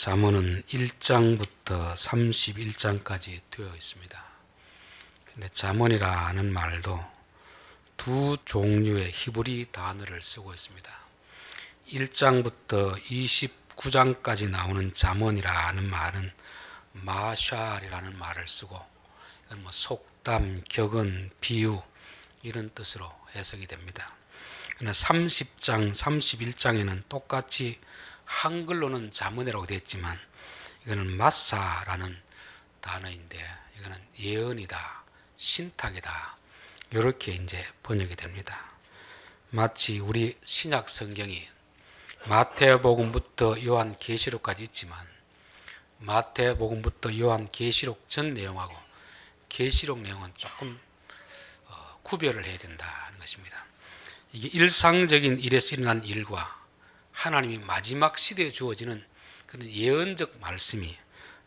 잠언은 1장부터 31장까지 되어 있습니다. 근데 잠언이라는 말도 두 종류의 히브리 단어를 쓰고 있습니다. 1장부터 29장까지 나오는 잠언이라는 말은 마샬이라는 말을 쓰고, 이건 속담, 격언, 비유 이런 뜻으로 해석이 됩니다. 그러나 30장, 31장에는 똑같이 한글로는 잠언이라고 되어 있지만 이거는 마사라는 단어인데, 이거는 예언이다, 신탁이다, 이렇게 이제 번역이 됩니다. 마치 우리 신약 성경이 마태복음부터 요한계시록까지 있지만 마태복음부터 요한계시록 전 내용하고 계시록 내용은 조금 구별을 해야 된다는 것입니다. 이게 일상적인 일에서 일어난 일과 하나님이 마지막 시대에 주어지는 그런 예언적 말씀이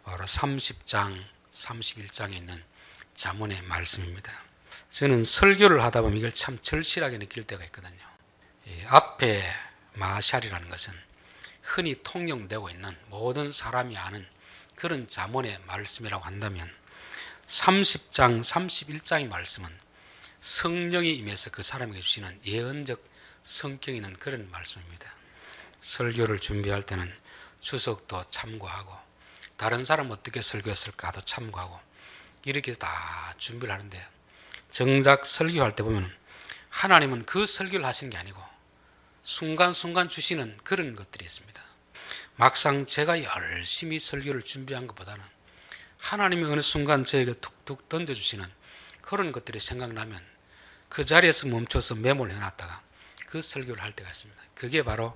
바로 30장, 31장에 있는 잠언의 말씀입니다. 저는 설교를 하다 보면 이걸 참 절실하게 느낄 때가 있거든요. 앞에 마샬이라는 것은 흔히 통용되고 있는 모든 사람이 아는 그런 잠언의 말씀이라고 한다면 30장, 31장의 말씀은 성령이 임해서 그 사람에게 주시는 예언적 성격이 있는 그런 말씀입니다. 설교를 준비할 때는 주석도 참고하고 다른 사람 어떻게 설교했을까도 참고하고 이렇게 해서 다 준비를 하는데, 정작 설교할 때 보면 하나님은 그 설교를 하시는 게 아니고 순간순간 주시는 그런 것들이 있습니다. 막상 제가 열심히 설교를 준비한 것보다는 하나님이 어느 순간 저에게 툭툭 던져주시는 그런 것들이 생각나면 그 자리에서 멈춰서 메모를 해놨다가 그 설교를 할 때가 있습니다. 그게 바로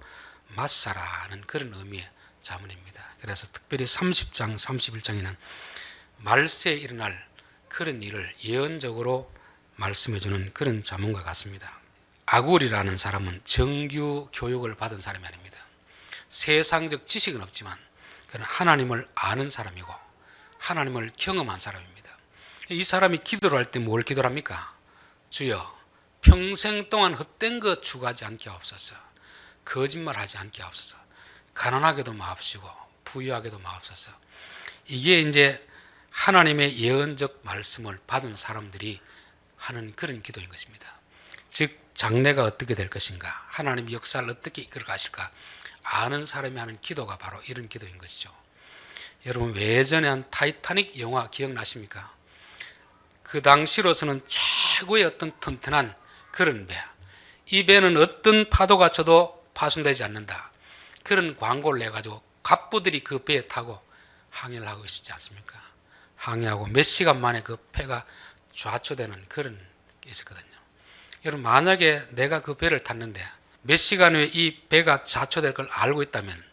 마사라는 그런 의미의 잠언입니다. 그래서 특별히 30장, 31장에는 말세에 일어날 그런 일을 예언적으로 말씀해주는 그런 잠언과 같습니다. 아굴이라는 사람은 정규 교육을 받은 사람이 아닙니다. 세상적 지식은 없지만 그는 하나님을 아는 사람이고 하나님을 경험한 사람입니다. 이 사람이 기도를 할 때 뭘 기도를 합니까? 주여, 평생 동안 헛된 것 추구하지 않게 하옵소서, 거짓말하지 않게 하옵소서, 가난하게도 마옵시고 부유하게도 마옵소서. 이게 이제 하나님의 예언적 말씀을 받은 사람들이 하는 그런 기도인 것입니다. 즉 장래가 어떻게 될 것인가, 하나님의 역사를 어떻게 이끌어 가실까 아는 사람이 하는 기도가 바로 이런 기도인 것이죠. 여러분, 예전에 한 타이타닉 영화 기억나십니까? 그 당시로서는 최고의 어떤 튼튼한 그런 배, 이 배는 어떤 파도가 쳐도 파손되지 않는다, 그런 광고를 내가지고 갑부들이 그 배에 타고 항해를 하고 있었지 않습니까? 항해하고 몇 시간 만에 그 배가 좌초되는 그런 게 있었거든요. 여러분, 만약에 내가 그 배를 탔는데 몇 시간 후에 이 배가 좌초될 걸 알고 있다면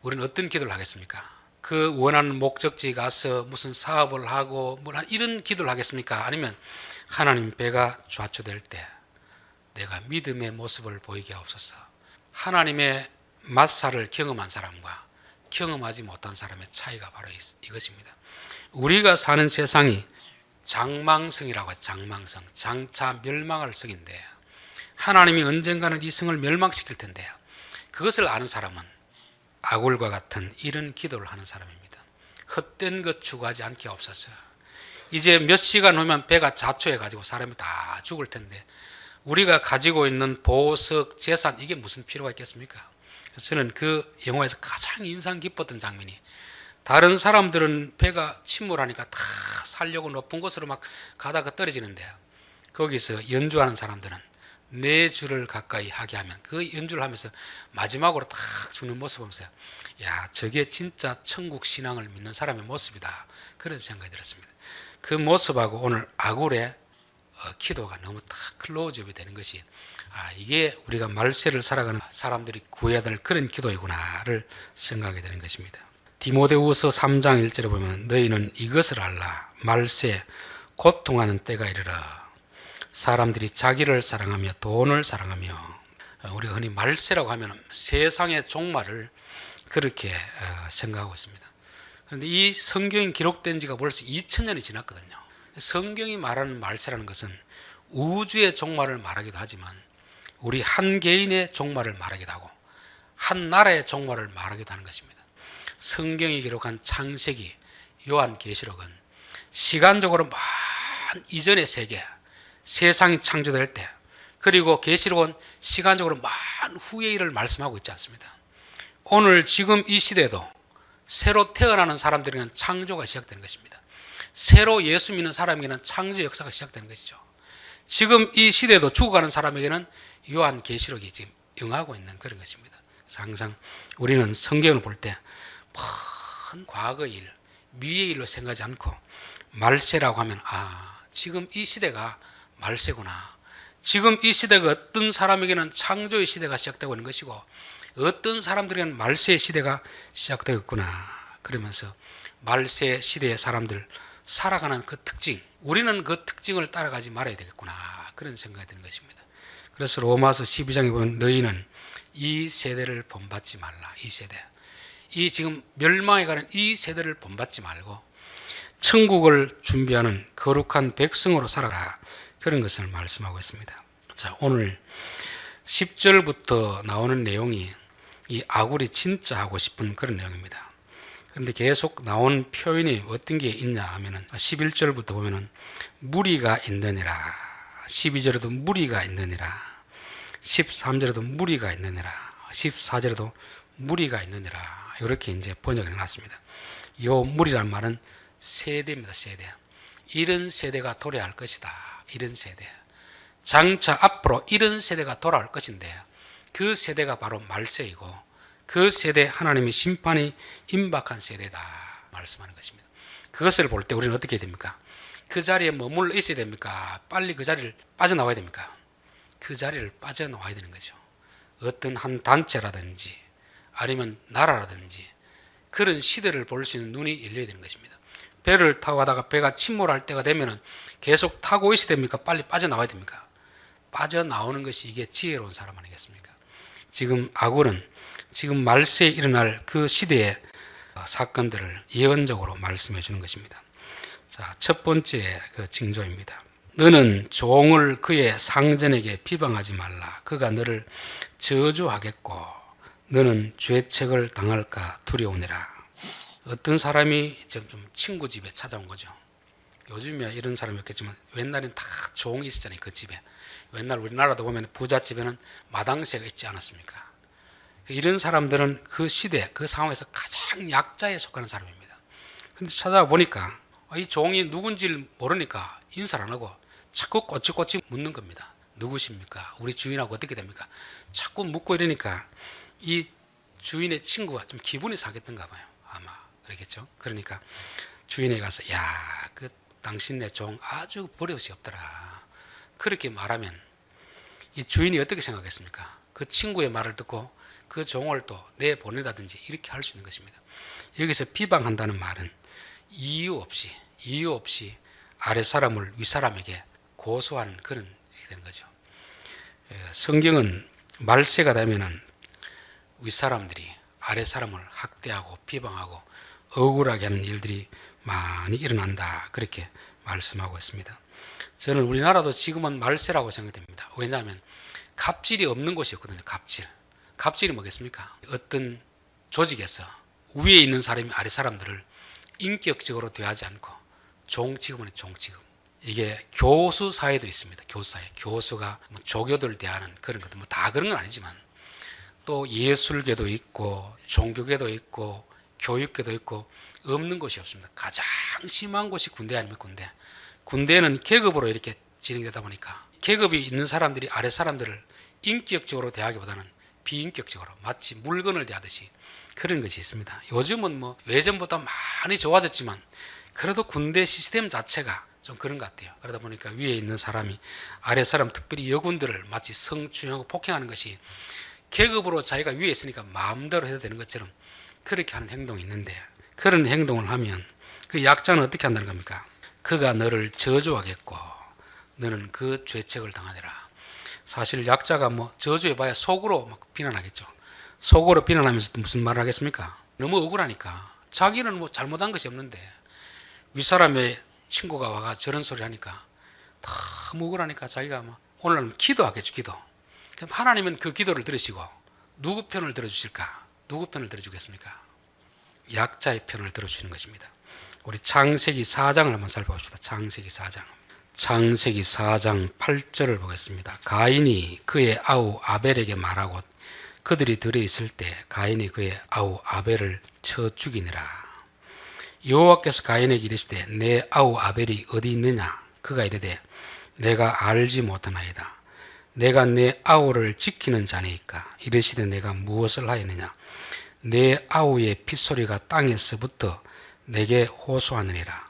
우리는 어떤 기도를 하겠습니까? 그 원하는 목적지 가서 무슨 사업을 하고 뭐 이런 기도를 하겠습니까? 아니면 하나님, 배가 좌초될 때 내가 믿음의 모습을 보이게 하옵소서. 하나님의 마사를 경험한 사람과 경험하지 못한 사람의 차이가 바로 이것입니다. 우리가 사는 세상이 장망성이라고 하죠. 장망성, 장차 멸망할 성인데 하나님이 언젠가는 이 성을 멸망시킬 텐데 그것을 아는 사람은 아굴과 같은 이런 기도를 하는 사람입니다. 헛된 것 추구하지 않게 하옵소서. 이제 몇 시간 후면 배가 자초해가지고 사람이 다 죽을 텐데 우리가 가지고 있는 보석, 재산, 이게 무슨 필요가 있겠습니까? 저는 그 영화에서 가장 인상 깊었던 장면이, 다른 사람들은 배가 침몰하니까 다 살려고 높은 곳으로 막 가다가 떨어지는데 거기서 연주하는 사람들은 네 줄을 가까이 하게 하면 그 연주를 하면서 마지막으로 딱 죽는 모습 보면서, 야, 저게 진짜 천국 신앙을 믿는 사람의 모습이다, 그런 생각이 들었습니다. 그 모습하고 오늘 아굴의 기도가 너무 딱 클로즈업이 되는 것이, 이게 우리가 말세를 살아가는 사람들이 구해야 될 그런 기도이구나를 생각하게 되는 것입니다. 디모데후서 3장 1절에 보면 너희는 이것을 알라, 말세 고통하는 때가 이르라. 사람들이 자기를 사랑하며 돈을 사랑하며, 우리가 흔히 말세라고 하면 세상의 종말을 그렇게 생각하고 있습니다. 그런데 이 성경이 기록된 지가 벌써 2000년이 지났거든요. 성경이 말하는 말세라는 것은 우주의 종말을 말하기도 하지만 우리 한 개인의 종말을 말하기도 하고 한 나라의 종말을 말하기도 하는 것입니다. 성경이 기록한 창세기, 요한계시록은 시간적으로 먼 이전의 세계, 세상이 창조될 때, 그리고 계시록은 시간적으로 먼 후의 일을 말씀하고 있지 않습니다. 오늘 지금 이 시대도 새로 태어나는 사람들에게는 창조가 시작되는 것입니다. 새로 예수 믿는 사람에게는 창조 역사가 시작되는 것이죠. 지금 이 시대도 죽어가는 사람에게는 요한계시록이 지금 응하고 있는 그런 것입니다. 그래서 항상 우리는 성경을 볼 때 먼 과거의 일, 미래의 일로 생각하지 않고 말세라고 하면 지금 이 시대가 말세구나. 지금 이 시대가 어떤 사람에게는 창조의 시대가 시작되고 있는 것이고 어떤 사람들에게는 말세의 시대가 시작되었구나. 그러면서 말세 시대의 사람들 살아가는 그 특징, 우리는 그 특징을 따라가지 말아야 되겠구나. 그런 생각이 드는 것입니다. 그래서 로마서 12장에 보면 너희는 이 세대를 본받지 말라. 이 세대. 이 지금 멸망에 가는 이 세대를 본받지 말고 천국을 준비하는 거룩한 백성으로 살아라. 그런 것을 말씀하고 있습니다. 자, 오늘 10절부터 나오는 내용이 이 아굴이 진짜 하고 싶은 그런 내용입니다. 그런데 계속 나온 표현이 어떤 게 있냐 하면은 11절부터 보면은 무리가 있느니라, 12절에도 무리가 있느니라, 13절에도 무리가 있느니라, 14절에도 무리가 있느니라, 이렇게 이제 번역을 해놨습니다. 이 무리란 말은 세대입니다. 세대. 이런 세대가 도래할 것이다. 이런 세대. 장차 앞으로 이런 세대가 돌아올 것인데 그 세대가 바로 말세이고 그 세대 하나님의 심판이 임박한 세대다 말씀하는 것입니다. 그것을 볼 때 우리는 어떻게 됩니까? 그 자리에 머물러 있어야 됩니까? 빨리 그 자리를 빠져나와야 됩니까? 그 자리를 빠져나와야 되는 거죠. 어떤 한 단체라든지 아니면 나라라든지 그런 시대를 볼 수 있는 눈이 열려야 되는 것입니다. 배를 타고 가다가 배가 침몰할 때가 되면은 계속 타고 있어야 됩니까? 빨리 빠져나와야 됩니까? 빠져나오는 것이 이게 지혜로운 사람 아니겠습니까? 지금 아굴은 지금 말세에 일어날 그 시대의 사건들을 예언적으로 말씀해 주는 것입니다. 자, 첫 번째 그 징조입니다. 너는 종을 그의 상전에게 비방하지 말라. 그가 너를 저주하겠고 너는 죄책을 당할까 두려우니라. 어떤 사람이 좀 친구 집에 찾아온 거죠. 요즘이야 이런 사람이 없겠지만 옛날엔 다 종이 있었잖아요. 그 집에. 옛날 우리나라도 보면 부잣집에는 마당새가 있지 않았습니까? 이런 사람들은 그 시대, 그 상황에서 가장 약자에 속하는 사람입니다. 근데 찾아보니까 이 종이 누군지를 모르니까 인사를 안 하고 자꾸 꼬치꼬치 묻는 겁니다. 누구십니까? 우리 주인하고 어떻게 됩니까? 자꾸 묻고 이러니까 이 주인의 친구가 좀 기분이 상했던가 봐요. 아마 그러겠죠. 그러니까 주인에 가서 그 당신네 종 아주 버릇이 없더라. 그렇게 말하면 이 주인이 어떻게 생각했습니까? 그 친구의 말을 듣고 그 종을 또 내보내다든지 이렇게 할 수 있는 것입니다. 여기서 비방한다는 말은 이유 없이 아래 사람을 위 사람에게 고소하는 그런 일이 되는 거죠. 성경은 말세가 되면은 위 사람들이 아래 사람을 학대하고 비방하고 억울하게 하는 일들이 많이 일어난다. 그렇게 말씀하고 있습니다. 저는 우리나라도 지금은 말세라고 생각됩니다. 왜냐하면 갑질이 없는 곳이었거든요. 갑질이 뭐겠습니까? 어떤 조직에서 위에 있는 사람이 아래 사람들을 인격적으로 대하지 않고 종 취급은 종 취급. 이게 교수 사회도 있습니다. 교수 사회. 교수가 조교들 대하는 그런 것도 다 그런 건 아니지만 또 예술계도 있고 종교계도 있고 교육계도 있고 없는 곳이 없습니다. 가장 심한 곳이 군대 아니면 군대. 군대는 계급으로 이렇게 진행되다 보니까 계급이 있는 사람들이 아래 사람들을 인격적으로 대하기보다는 비인격적으로 마치 물건을 대하듯이 그런 것이 있습니다. 요즘은 예전보다 많이 좋아졌지만 그래도 군대 시스템 자체가 좀 그런 것 같아요. 그러다 보니까 위에 있는 사람이 아래 사람 특별히 여군들을 마치 성추행하고 폭행하는 것이 계급으로 자기가 위에 있으니까 마음대로 해도 되는 것처럼 그렇게 하는 행동이 있는데 그런 행동을 하면 그 약자는 어떻게 한다는 겁니까? 그가 너를 저주하겠고 너는 그 죄책을 당하리라. 사실 약자가 저주해봐야 속으로 막 비난하겠죠. 속으로 비난하면서 무슨 말을 하겠습니까? 너무 억울하니까 자기는 잘못한 것이 없는데 윗사람의 친구가 와가 저런 소리 하니까 너무 억울하니까 자기가 오늘은 기도하겠죠. 기도. 그럼 하나님은 그 기도를 들으시고 누구 편을 들어주실까? 누구 편을 들어주겠습니까? 약자의 편을 들어주시는 것입니다. 우리 창세기 4장을 한번 살펴봅시다. 창세기 4장. 창세기 4장 8절을 보겠습니다. 가인이 그의 아우 아벨에게 말하고 그들이 들어 있을 때 가인이 그의 아우 아벨을 쳐 죽이니라. 여호와께서 가인에게 이르시되 내 아우 아벨이 어디 있느냐? 그가 이르되 내가 알지 못하나이다. 내가 내 아우를 지키는 자니까. 이르시되 내가 무엇을 하였느냐? 내 아우의 핏소리가 땅에서부터 내게 호소하느니라.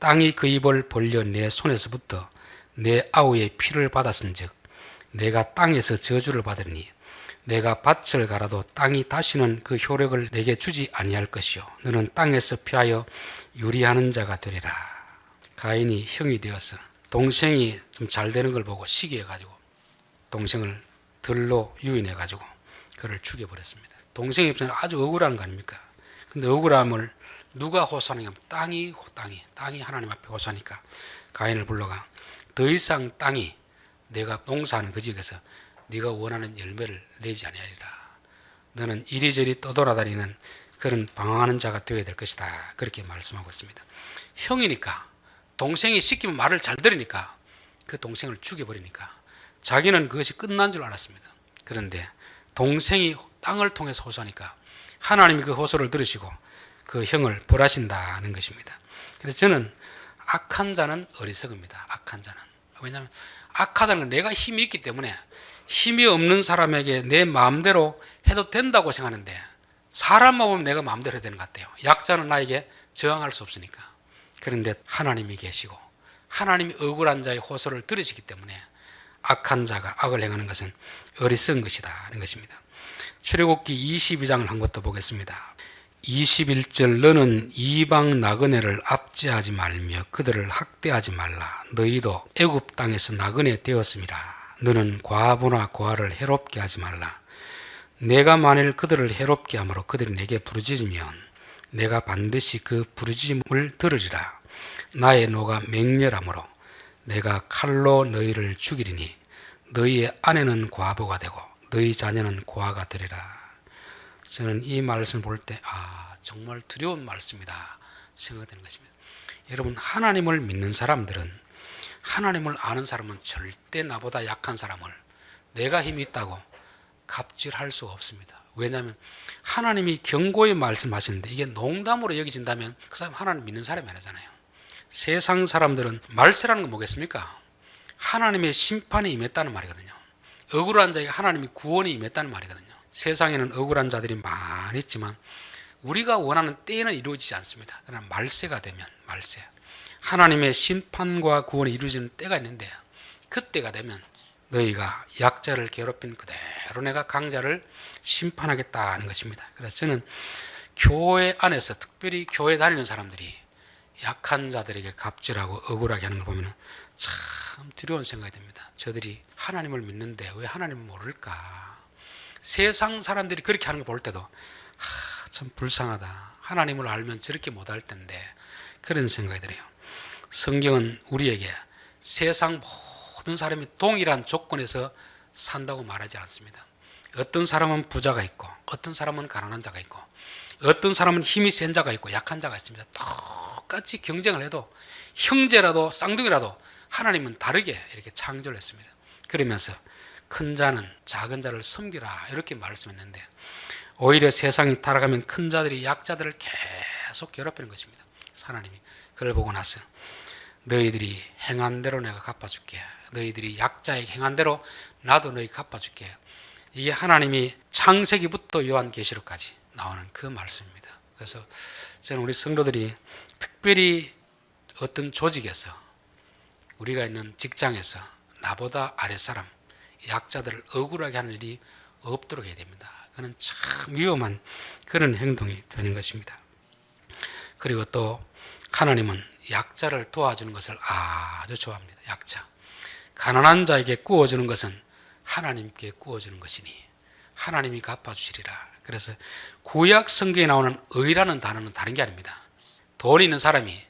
땅이 그 입을 벌려 내 손에서부터 내 아우의 피를 받았은즉 내가 땅에서 저주를 받으니 내가 밭을 갈아도 땅이 다시는 그 효력을 내게 주지 아니할 것이요 너는 땅에서 피하여 유리하는 자가 되리라. 가인이 형이 되어서 동생이 좀 잘 되는 걸 보고 시기해가지고 동생을 들로 유인해가지고 그를 죽여버렸습니다. 동생 입장에서 아주 억울한 거 아닙니까? 근데 억울함을 누가 호소하느냐? 땅이 하나님 앞에 호소하니까 가인을 불러가 더 이상 땅이 내가 농사하는 그 지역에서 네가 원하는 열매를 내지 아니하리라. 너는 이리저리 떠돌아다니는 그런 방황하는 자가 되어야 될 것이다. 그렇게 말씀하고 있습니다. 형이니까 동생이 시키면 말을 잘 들으니까 그 동생을 죽여버리니까 자기는 그것이 끝난 줄 알았습니다. 그런데 동생이 땅을 통해서 호소하니까 하나님이 그 호소를 들으시고 그 형을 벌하신다는 것입니다. 그래서 저는 악한 자는 어리석습니다. 악한 자는. 왜냐하면 악하다는 건 내가 힘이 있기 때문에 힘이 없는 사람에게 내 마음대로 해도 된다고 생각하는데 사람만 보면 내가 마음대로 해야 되는 것 같아요. 약자는 나에게 저항할 수 없으니까. 그런데 하나님이 계시고 하나님이 억울한 자의 호소를 들으시기 때문에 악한 자가 악을 행하는 것은 어리석은 것이다 하는 것입니다. 출애굽기 22장을 한 것도 보겠습니다. 21절 너는 이방 나그네를 압제하지 말며 그들을 학대하지 말라. 너희도 애굽 땅에서 나그네 되었음이라. 너는 과부나 고아를 해롭게 하지 말라. 내가 만일 그들을 해롭게 함으로 그들이 내게 부르짖으면 내가 반드시 그 부르짖음을 들으리라. 나의 노가 맹렬함으로 내가 칼로 너희를 죽이리니 너희의 아내는 과부가 되고 너희 자녀는 고아가 되리라. 저는 이 말씀 볼 때 정말 두려운 말씀이다 생각되는 것입니다. 여러분, 하나님을 믿는 사람들은, 하나님을 아는 사람은 절대 나보다 약한 사람을 내가 힘이 있다고 갑질할 수가 없습니다. 왜냐하면 하나님이 경고의 말씀하시는데 이게 농담으로 여겨진다면 그 사람 하나님 믿는 사람이 아니잖아요. 세상 사람들은 말세라는 건 뭐겠습니까? 하나님의 심판이 임했다는 말이거든요. 억울한 자에게 하나님이 구원이 임했다는 말이거든요. 세상에는 억울한 자들이 많이 있지만 우리가 원하는 때에는 이루어지지 않습니다. 그러나 말세가 되면 말세, 하나님의 심판과 구원이 이루어지는 때가 있는데 그때가 되면 너희가 약자를 괴롭힌 그대로 내가 강자를 심판하겠다는 것입니다. 그래서 저는 교회 안에서 특별히 교회 다니는 사람들이 약한 자들에게 갑질하고 억울하게 하는 걸 보면 참 두려운 생각이 듭니다. 저들이 하나님을 믿는데 왜 하나님을 모를까? 세상 사람들이 그렇게 하는 걸 볼 때도 참 불쌍하다. 하나님을 알면 저렇게 못할 텐데 그런 생각이 들어요. 성경은 우리에게 세상 모든 사람이 동일한 조건에서 산다고 말하지 않습니다. 어떤 사람은 부자가 있고 어떤 사람은 가난한 자가 있고 어떤 사람은 힘이 센 자가 있고 약한 자가 있습니다. 똑같이 경쟁을 해도 형제라도 쌍둥이라도 하나님은 다르게 이렇게 창조를 했습니다. 그러면서 큰 자는 작은 자를 섬기라 이렇게 말씀했는데 오히려 세상이 타락하면 큰 자들이 약자들을 계속 괴롭히는 것입니다. 하나님이 그걸 보고 나서 너희들이 행한 대로 내가 갚아줄게. 너희들이 약자에게 행한 대로 나도 너희 갚아줄게. 이게 하나님이 창세기부터 요한계시록까지 나오는 그 말씀입니다. 그래서 저는 우리 성도들이 특별히 어떤 조직에서 우리가 있는 직장에서 나보다 아랫사람 약자들을 억울하게 하는 일이 없도록 해야 됩니다. 그는 참 위험한 그런 행동이 되는 것입니다. 그리고 또 하나님은 약자를 도와주는 것을 아주 좋아합니다. 약자. 가난한 자에게 구워주는 것은 하나님께 구워주는 것이니 하나님이 갚아주시리라. 그래서 구약 성경에 나오는 의라는 단어는 다른 게 아닙니다. 돈 있는 사람이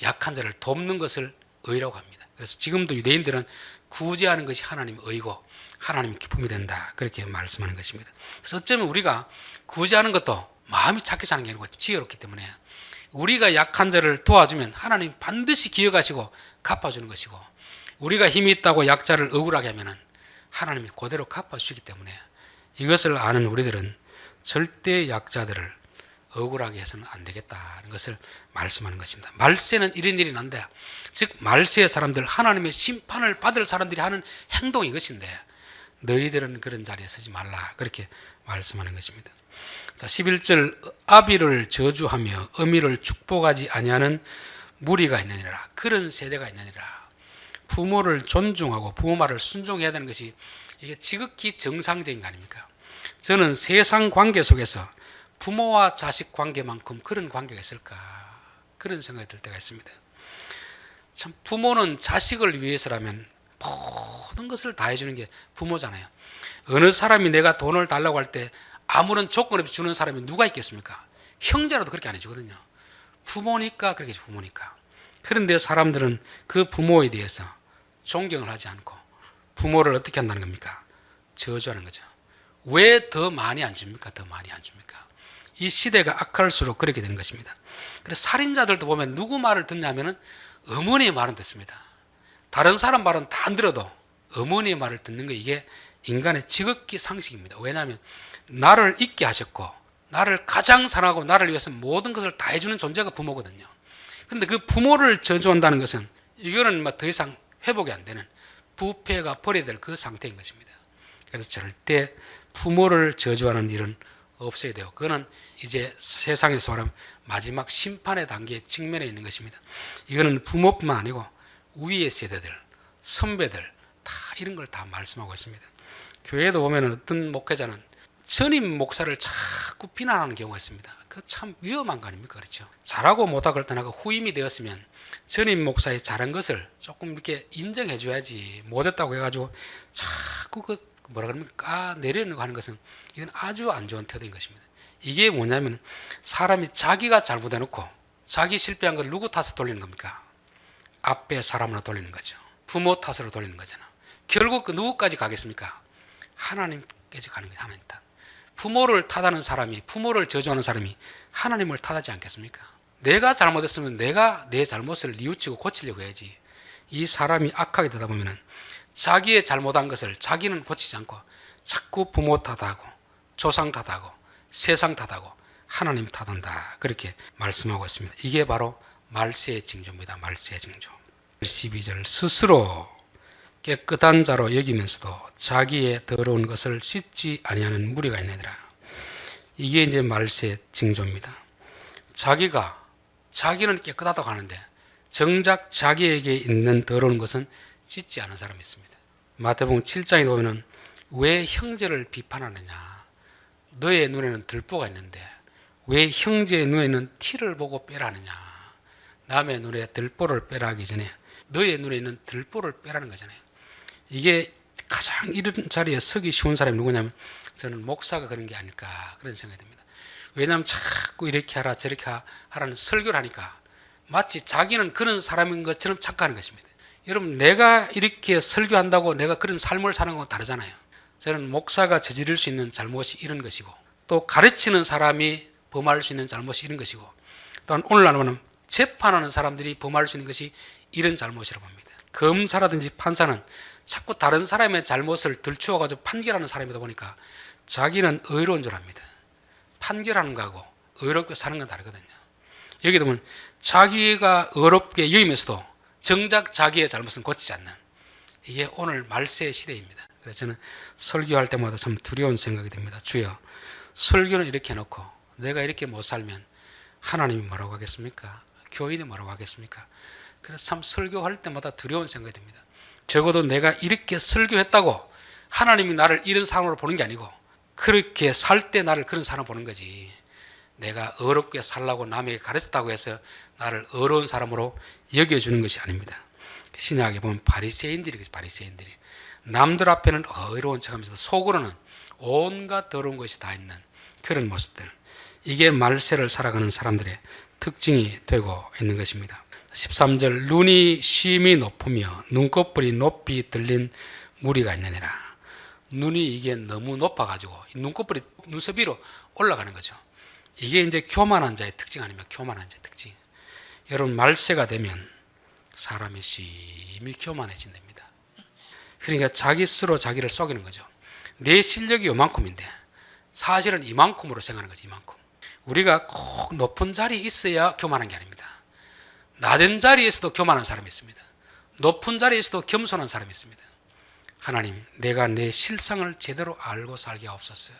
약한 자를 돕는 것을 의라고 합니다. 그래서 지금도 유대인들은 구제하는 것이 하나님의 의고 하나님의 기쁨이 된다. 그렇게 말씀하는 것입니다. 그래서 어쩌면 우리가 구제하는 것도 마음이 착해 사는 게 아니고 지혜롭기 때문에 우리가 약한 자를 도와주면 하나님 반드시 기억하시고 갚아주는 것이고, 우리가 힘이 있다고 약자를 억울하게 하면 하나님이 그대로 갚아주시기 때문에 이것을 아는 우리들은 절대 약자들을 억울하게 해서는 안 되겠다는 것을 말씀하는 것입니다. 말세는 이런 일이 난다. 즉 말세의 사람들, 하나님의 심판을 받을 사람들이 하는 행동이 이것인데 너희들은 그런 자리에 서지 말라, 그렇게 말씀하는 것입니다. 자, 11절, 아비를 저주하며 어미를 축복하지 아니하는 무리가 있느니라. 그런 세대가 있느니라. 부모를 존중하고 부모 말을 순종해야 되는 것이 이게 지극히 정상적인 거 아닙니까? 저는 세상 관계 속에서 부모와 자식 관계만큼 그런 관계가 있을까, 그런 생각이 들 때가 있습니다. 참 부모는 자식을 위해서라면 모든 것을 다 해주는 게 부모잖아요. 어느 사람이 내가 돈을 달라고 할 때 아무런 조건 없이 주는 사람이 누가 있겠습니까? 형제라도 그렇게 안 해주거든요. 부모니까 그렇게 해줘, 부모니까. 그런데 사람들은 그 부모에 대해서 존경을 하지 않고 부모를 어떻게 한다는 겁니까? 저주하는 거죠. 왜 더 많이 안 줍니까? 더 많이 안 줍니까? 이 시대가 악할수록 그렇게 되는 것입니다. 그래서 살인자들도 보면 누구 말을 듣냐면은 어머니의 말은 듣습니다. 다른 사람 말은 다 안 들어도 어머니의 말을 듣는 거, 이게 인간의 지극히 상식입니다. 왜냐하면 나를 있게 하셨고 나를 가장 사랑하고 나를 위해서 모든 것을 다 해주는 존재가 부모거든요. 그런데 그 부모를 저주한다는 것은 이거는 더 이상 회복이 안 되는, 부패가 버려야 될 그 상태인 것입니다. 그래서 절대 부모를 저주하는 일은 없어야 돼요. 그거는 이제 세상에서 말하면 마지막 심판의 단계에 직면해 있는 것입니다. 이거는 부모뿐만 아니고 위의 세대들, 선배들 다 이런 걸 다 말씀하고 있습니다. 교회도 보면 어떤 목회자는 전임 목사를 자꾸 비난하는 경우가 있습니다. 그 참 위험한 거 아닙니까? 그렇죠. 잘하고 못하고를 떠나고 후임이 되었으면 전임 목사의 잘한 것을 조금 이렇게 인정해 줘야지, 못했다고 해가지고 자꾸 그 뭐라 그럽니까? 내려놓고 하는 것은 이건 아주 안 좋은 태도인 것입니다. 이게 뭐냐면 사람이 자기가 잘못해놓고 자기 실패한 걸 누구 탓을 돌리는 겁니까? 앞에 사람으로 돌리는 거죠. 부모 탓으로 돌리는 거잖아. 결국 그 누구까지 가겠습니까? 하나님께서 가는 거죠. 하나님 탓. 부모를 탓하는 사람이, 부모를 저주하는 사람이 하나님을 탓하지 않겠습니까? 내가 잘못했으면 내가 내 잘못을 뉘우치고 고치려고 해야지. 이 사람이 악하게 되다 보면은 자기의 잘못한 것을 자기는 고치지 않고 자꾸 부모 탓하고 조상 탓하고 세상 탓하고 하나님 탓한다, 그렇게 말씀하고 있습니다. 이게 바로 말세의 징조입니다. 말세의 징조. 12절, 스스로 깨끗한 자로 여기면서도 자기의 더러운 것을 씻지 아니하는 무리가 있느니라. 이게 이제 말세의 징조입니다. 자기는 깨끗하다고 하는데 정작 자기에게 있는 더러운 것은 씻지 않은 사람이 있습니다. 마태복음 7장에 보면 왜 형제를 비판하느냐, 너의 눈에는 들보가 있는데 왜 형제의 눈에는 티를 보고 빼라느냐, 남의 눈에 들보를 빼라 하기 전에 너의 눈에 있는 들보를 빼라는 거잖아요. 이게 가장 이런 자리에 서기 쉬운 사람이 누구냐면 저는 목사가 그런 게 아닐까, 그런 생각이 듭니다. 왜냐하면 자꾸 이렇게 하라 저렇게 하라는 설교를 하니까 마치 자기는 그런 사람인 것처럼 착각하는 것입니다. 여러분, 내가 이렇게 설교한다고 내가 그런 삶을 사는 건 다르잖아요. 저는 목사가 저지를 수 있는 잘못이 이런 것이고, 또 가르치는 사람이 범할 수 있는 잘못이 이런 것이고, 또한 오늘날 보면 재판하는 사람들이 범할 수 있는 것이 이런 잘못이라고 합니다. 검사라든지 판사는 자꾸 다른 사람의 잘못을 들추어가지고 판결하는 사람이다 보니까 자기는 의로운 줄 압니다. 판결하는 거하고 의롭게 사는 건 다르거든요. 여기도 보면 자기가 의롭게 여기면서도 정작 자기의 잘못은 고치지 않는, 이게 오늘 말세의 시대입니다. 그래서 저는 설교할 때마다 참 두려운 생각이 듭니다. 주여, 설교는 이렇게 해놓고 내가 이렇게 못 살면 하나님이 뭐라고 하겠습니까? 교인이 뭐라고 하겠습니까? 그래서 참 설교할 때마다 두려운 생각이 듭니다. 적어도 내가 이렇게 설교했다고 하나님이 나를 이런 사람으로 보는 게 아니고 그렇게 살 때 나를 그런 사람으로 보는 거지, 내가 어렵게 살라고 남에게 가르쳤다고 해서 나를 어려운 사람으로 여겨주는 것이 아닙니다. 신약에 보면 바리새인들이 남들 앞에는 의로운 척하면서 속으로는 온갖 더러운 것이 다 있는 그런 모습들, 이게 말세를 살아가는 사람들의 특징이 되고 있는 것입니다. 13절, 눈이 심히 높으며 눈꺼풀이 높이 들린 무리가 있느니라. 눈이 이게 너무 높아가지고 눈꺼풀이 눈썹 위로 올라가는 거죠. 이게 이제 교만한 자의 특징 아닙니까? 교만한 자의 특징. 여러분, 말세가 되면 사람이 심히 교만해진답니다. 그러니까 자기 스스로 자기를 속이는 거죠. 내 실력이 요만큼인데 사실은 이만큼으로 생각하는 거지, 이만큼. 우리가 꼭 높은 자리에 있어야 교만한 게 아닙니다. 낮은 자리에서도 교만한 사람이 있습니다. 높은 자리에서도 겸손한 사람이 있습니다. 하나님, 내가 내 실상을 제대로 알고 살게 하옵소서.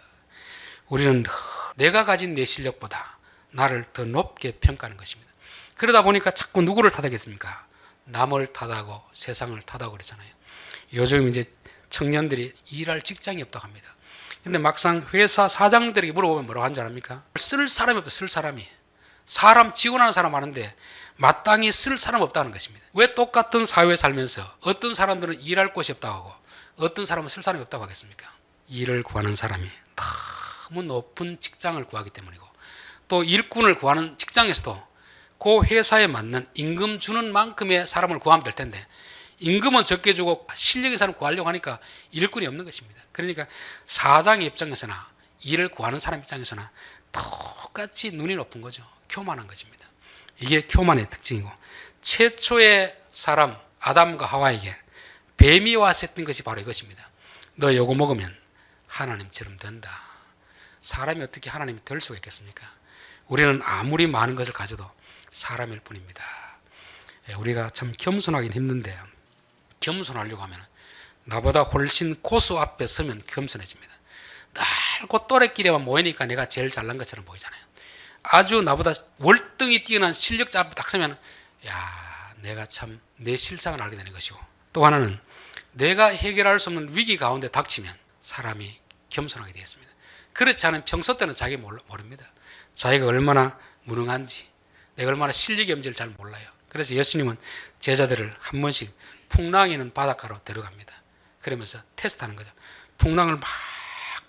우리는 내가 가진 내 실력보다 나를 더 높게 평가하는 것입니다. 그러다 보니까 자꾸 누구를 탓하겠습니까? 남을 탓하고 세상을 탓하고 그러잖아요. 요즘 이제 청년들이 일할 직장이 없다고 합니다. 근데 막상 회사 사장들에게 물어보면 뭐라고 하는 줄 압니까? 쓸 사람이 없다, 쓸 사람이. 사람 지원하는 사람 많은데 마땅히 쓸 사람 없다는 것입니다. 왜 똑같은 사회에 살면서 어떤 사람들은 일할 곳이 없다고 하고 어떤 사람은 쓸 사람이 없다고 하겠습니까? 일을 구하는 사람이 너무 높은 직장을 구하기 때문이고, 또 일꾼을 구하는 직장에서도 그 회사에 맞는 임금 주는 만큼의 사람을 구하면 될 텐데 임금은 적게 주고 실력의 사람을 구하려고 하니까 일꾼이 없는 것입니다. 그러니까 사장의 입장에서나 일을 구하는 사람 입장에서나 똑같이 눈이 높은 거죠. 교만한 것입니다. 이게 교만의 특징이고, 최초의 사람 아담과 하와에게 뱀이 와서 했던 것이 바로 이것입니다. 너 요거 먹으면 하나님처럼 된다. 사람이 어떻게 하나님이 될 수가 있겠습니까? 우리는 아무리 많은 것을 가져도 사람일 뿐입니다. 우리가 참 겸손하긴 힘든데, 겸손하려고 하면 나보다 훨씬 고수 앞에 서면 겸손해집니다. 늘 또래끼리만 모이니까 내가 제일 잘난 것처럼 보이잖아요. 아주 나보다 월등히 뛰어난 실력자 앞에 딱 서면 야, 내가 참 내 실상을 알게 되는 것이고, 또 하나는 내가 해결할 수 없는 위기 가운데 닥치면 사람이 겸손하게 되었습니다. 그렇지 않은 평소 때는 자기 모릅니다. 자기가 얼마나 무능한지, 내가 얼마나 실력이 없는지를 잘 몰라요. 그래서 예수님은 제자들을 한 번씩 풍랑이 있는 바닷가로 데려갑니다. 그러면서 테스트하는 거죠. 풍랑을 막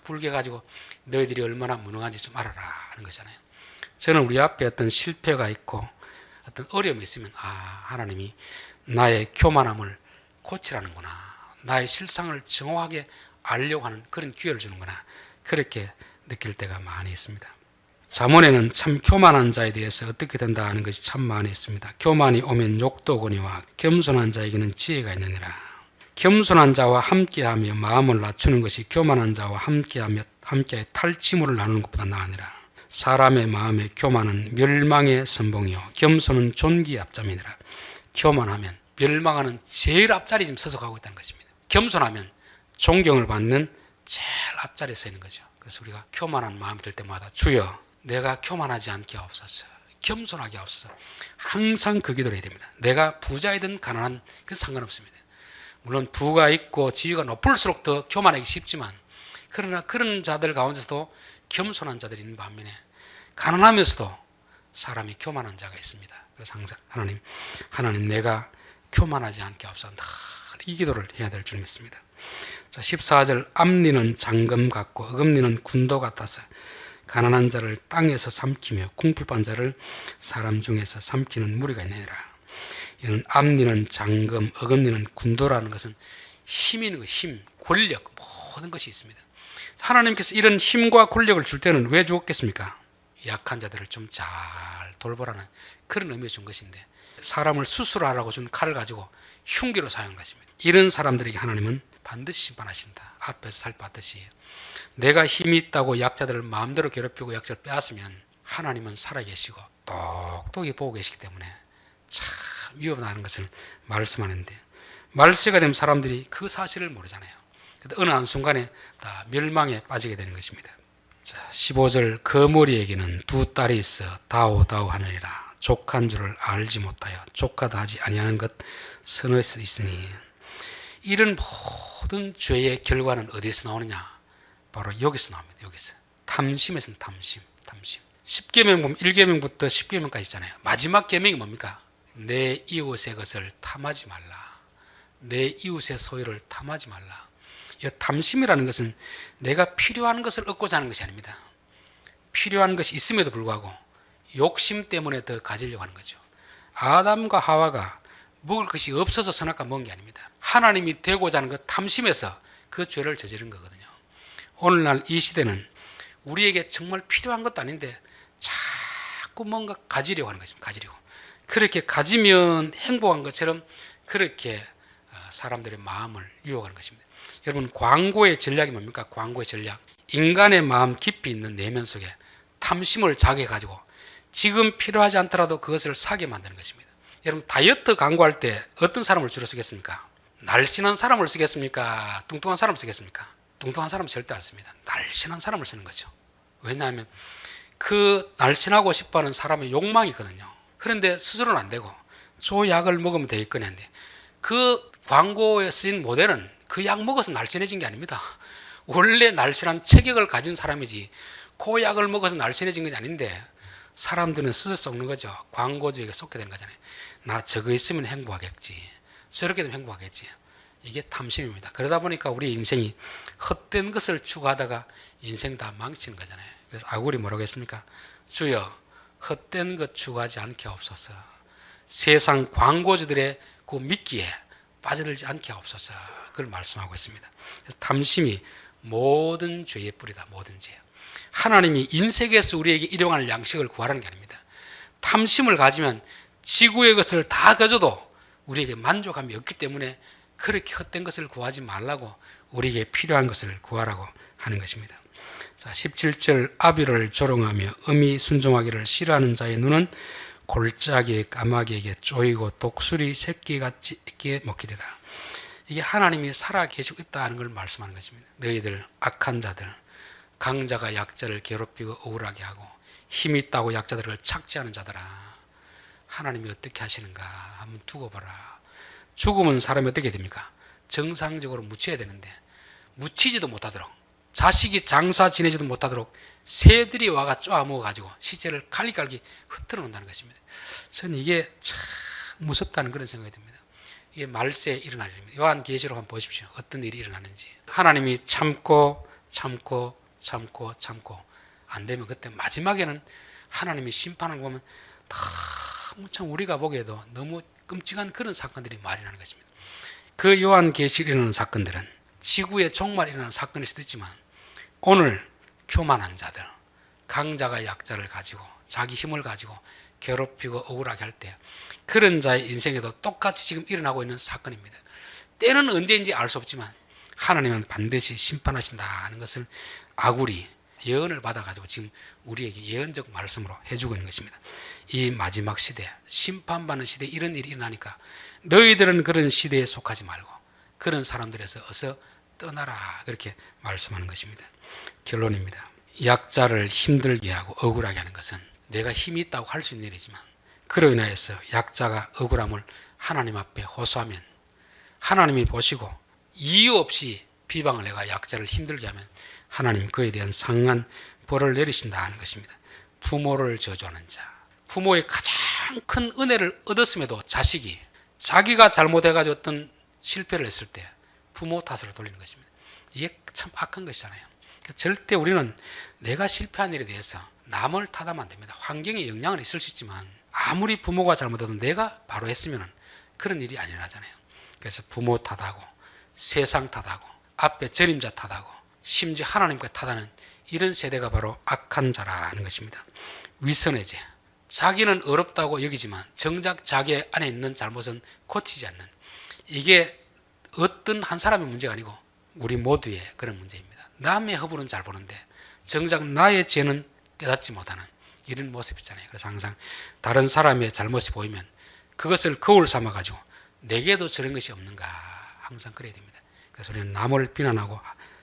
불게 가지고 너희들이 얼마나 무능한지 좀 알아라 하는 거잖아요. 저는 우리 앞에 어떤 실패가 있고 어떤 어려움이 있으면 하나님이 나의 교만함을 고치라는구나, 나의 실상을 정확하게 알려고 하는 그런 기회를 주는구나, 그렇게 느낄 때가 많이 있습니다. 잠언에는 참 교만한 자에 대해서 어떻게 된다 하는 것이 참 많이 있습니다. 교만이 오면 욕도 오거니와 겸손한 자에게는 지혜가 있느니라. 겸손한 자와 함께하며 마음을 낮추는 것이 교만한 자와 함께하여 탈취물을 나누는 것보다 나으니라. 사람의 마음의 교만은 멸망의 선봉이요 겸손은 존귀의 앞잠이니라. 교만하면 멸망하는 제일 앞자리에 지금 서서 가고 있다는 것입니다. 겸손하면 존경을 받는 제일 앞자리에 서 있는 거죠. 그래서 우리가 교만한 마음이 들 때마다 주여 내가 교만하지 않게 하옵소서, 겸손하게 하옵소서, 항상 그 기도를 해야 됩니다. 내가 부자이든 가난한 그 상관없습니다. 물론 부가 있고 지위가 높을수록 더 교만하기 쉽지만, 그러나 그런 자들 가운데서도 겸손한 자들이 있는 반면에 가난하면서도 사람이 교만한 자가 있습니다. 그래서 항상 하나님 내가 교만하지 않게 하옵소서, 이 기도를 해야 될 줄 믿습니다. 자, 14절, 앞니는 장금 같고 어금니는 군도 같아서 가난한 자를 땅에서 삼키며 궁핍한 자를 사람 중에서 삼키는 무리가 있느니라. 이는 앞니는 장금, 어금니는 군도라는 것은 힘이 있는 것, 힘, 권력, 모든 것이 있습니다. 하나님께서 이런 힘과 권력을 줄 때는 왜 주었겠습니까? 약한 자들을 좀 잘 돌보라는 그런 의미를 준 것인데, 사람을 수술하라고 준 칼을 가지고 흉기로 사용한 것입니다. 이런 사람들에게 하나님은 반드시 심판하신다. 앞에서 살펴봤듯이 내가 힘이 있다고 약자들을 마음대로 괴롭히고 약자를 빼앗으면 하나님은 살아계시고 똑똑히 보고 계시기 때문에 참 위험하다는 것을 말씀하는데, 말세가 되면 사람들이 그 사실을 모르잖아요. 어느 한순간에 다 멸망에 빠지게 되는 것입니다. 자, 15절, 거머리에게는 두 딸이 있어 다오다오 하느니라. 족한 줄을 알지 못하여 족하다 하지 아니하는 것 선에서 있으니. 이런 모든 죄의 결과는 어디서 나오느냐? 바로 여기서 나옵니다. 여기서. 탐심에서는 탐심. 10계명 보면 1계명부터 10계명까지 있잖아요. 마지막 계명이 뭡니까? 내 이웃의 것을 탐하지 말라. 내 이웃의 소유를 탐하지 말라. 이 탐심이라는 것은 내가 필요한 것을 얻고자 하는 것이 아닙니다. 필요한 것이 있음에도 불구하고 욕심 때문에 더 가지려고 하는 거죠. 아담과 하와가 먹을 것이 없어서 선악과 먹은 게 아닙니다. 하나님이 되고자 하는 그 탐심에서 그 죄를 저지른 거거든요. 오늘날 이 시대는 우리에게 정말 필요한 것도 아닌데 자꾸 뭔가 가지려고 하는 것입니다. 가지려고. 그렇게 가지면 행복한 것처럼 그렇게 사람들의 마음을 유혹하는 것입니다. 여러분, 광고의 전략이 뭡니까? 광고의 전략. 인간의 마음 깊이 있는 내면 속에 탐심을 자극해가지고 지금 필요하지 않더라도 그것을 사게 만드는 것입니다. 여러분, 다이어트 광고할 때 어떤 사람을 주로 쓰겠습니까? 날씬한 사람을 쓰겠습니까? 뚱뚱한 사람을 쓰겠습니까? 뚱뚱한 사람은 절대 안 씁니다. 날씬한 사람을 쓰는 거죠. 왜냐하면 그 날씬하고 싶어하는 사람의 욕망이 있거든요. 그런데 스스로는 안 되고 저 약을 먹으면 되겠거든요. 그 광고에 쓰인 모델은 그 약 먹어서 날씬해진 게 아닙니다. 원래 날씬한 체격을 가진 사람이지 그 약을 먹어서 날씬해진 것이 아닌데 사람들은 스스로 썩는 거죠. 광고주에게 속게 되는 거잖아요. 나 저거 있으면 행복하겠지. 저렇게 되면 행복하겠지. 이게 탐심입니다. 그러다 보니까 우리 인생이 헛된 것을 추구하다가 인생 다 망치는 거잖아요. 그래서 아굴이 뭐라고 했습니까? 주여, 헛된 것 추구하지 않게 하옵소서. 세상 광고주들의 그 미끼에 빠져들지 않게 하옵소서. 그걸 말씀하고 있습니다. 그래서 탐심이 모든 죄의 뿌리다. 모든 죄. 하나님이 인생에서 우리에게 일용할 양식을 구하라는 게 아닙니다. 탐심을 가지면 지구의 것을 다 가져도 우리에게 만족함이 없기 때문에 그렇게 헛된 것을 구하지 말라고 우리에게 필요한 것을 구하라고 하는 것입니다. 자, 17절 아비를 조롱하며 음이 순종하기를 싫어하는 자의 눈은 골짜기의 까마귀에게 쪼이고 독수리 새끼같이 먹히리라. 이게 하나님이 살아계시고 있다는 걸 말씀하는 것입니다. 너희들 악한 자들, 강자가 약자를 괴롭히고 억울하게 하고 힘이 있다고 약자들을 착취하는 자들아, 하나님이 어떻게 하시는가 한번 두고 봐라. 죽으면 사람이 어떻게 됩니까? 정상적으로 묻혀야 되는데 묻히지도 못하도록, 자식이 장사 지내지도 못하도록 새들이 와가 쪼아먹어가지고 시체를 갈기갈기 흩어져 놓는다는 것입니다. 저는 이게 참 무섭다는 그런 생각이 듭니다. 이게 말세에 일어날 일입니다. 요한계시록 한번 보십시오. 어떤 일이 일어나는지. 하나님이 참고 안 되면 그때 마지막에는 하나님이 심판을 보면 너무 참 우리가 보기에도 너무 끔찍한 그런 사건들이 말이 나는 것입니다. 그 요한계시록에 일어나는 사건들은 지구의 종말에 일어나는 사건일 수도 있지만 오늘 교만한 자들, 강자가 약자를 가지고 자기 힘을 가지고 괴롭히고 억울하게 할 때 그런 자의 인생에도 똑같이 지금 일어나고 있는 사건입니다. 때는 언제인지 알 수 없지만 하나님은 반드시 심판하신다는 것을 아굴이 예언을 받아가지고 지금 우리에게 예언적 말씀으로 해주고 있는 것입니다. 이 마지막 시대, 심판받는 시대에 이런 일이 일어나니까 너희들은 그런 시대에 속하지 말고 그런 사람들에서 어서 떠나라, 그렇게 말씀하는 것입니다. 결론입니다. 약자를 힘들게 하고 억울하게 하는 것은 내가 힘이 있다고 할 수 있는 일이지만 그로 인하여서 약자가 억울함을 하나님 앞에 호소하면 하나님이 보시고 이유 없이 비방을 해가 약자를 힘들게 하면 하나님 그에 대한 상한 벌을 내리신다 하는 것입니다. 부모를 저주하는 자, 부모의 가장 큰 은혜를 얻었음에도 자식이 자기가 잘못해가지고 어떤 실패를 했을 때 부모 탓으로 돌리는 것입니다. 이게 참 악한 것이잖아요. 절대 우리는 내가 실패한 일에 대해서 남을 탓하면 안 됩니다. 환경에 영향은 있을 수 있지만 아무리 부모가 잘못해도 내가 바로 했으면 그런 일이 안 일어나잖아요. 그래서 부모 탓하고 세상 탓하고 앞에 전임자 탓하고 심지어 하나님까지 탓하는 이런 세대가 바로 악한 자라는 것입니다. 위선의 죄, 자기는 어렵다고 여기지만 정작 자기 안에 있는 잘못은 고치지 않는, 이게 어떤 한 사람의 문제가 아니고 우리 모두의 그런 문제입니다. 남의 허물은 잘 보는데 정작 나의 죄는 깨닫지 못하는 이런 모습 있잖아요. 그래서 항상 다른 사람의 잘못이 보이면 그것을 거울 삼아가지고 내게도 저런 것이 없는가 항상 그래야 됩니다. 그래서 우리는 남을 비난하고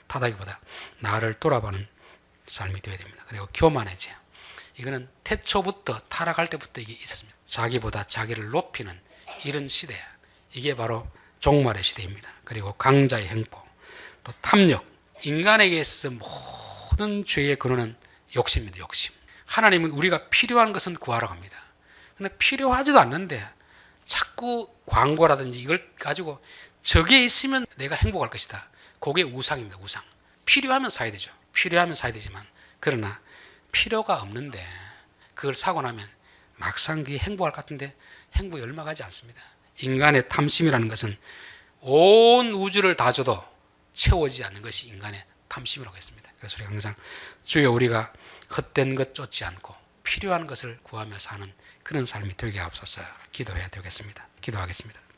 탓하기보다 나를 돌아보는 삶이 되어야 됩니다. 그리고 교만의 죄, 이거는 태초부터 타락할 때부터 이게 있었습니다. 자기보다 자기를 높이는 이런 시대, 이게 바로 종말의 시대입니다. 그리고 강자의 행포, 또 탐욕, 인간에게 있어서 모든 죄의 근원은 욕심입니다. 욕심. 하나님은 우리가 필요한 것은 구하라고 합니다. 근데 필요하지도 않는데 자꾸 광고라든지 이걸 가지고 저게 있으면 내가 행복할 것이다. 그게 우상입니다. 우상. 필요하면 사야 되죠. 필요하면 사야 되지만 그러나 필요가 없는데 그걸 사고 나면 막상 그게 행복할 것 같은데 행복이 얼마 가지 않습니다. 인간의 탐심이라는 것은 온 우주를 다 줘도 채워지지 않는 것이 인간의 탐심이라고 했습니다. 그래서 우리가 항상 주여 우리가 헛된 것 쫓지 않고 필요한 것을 구하며 사는 그런 삶이 되게 하옵소서. 기도해야 되겠습니다. 기도하겠습니다.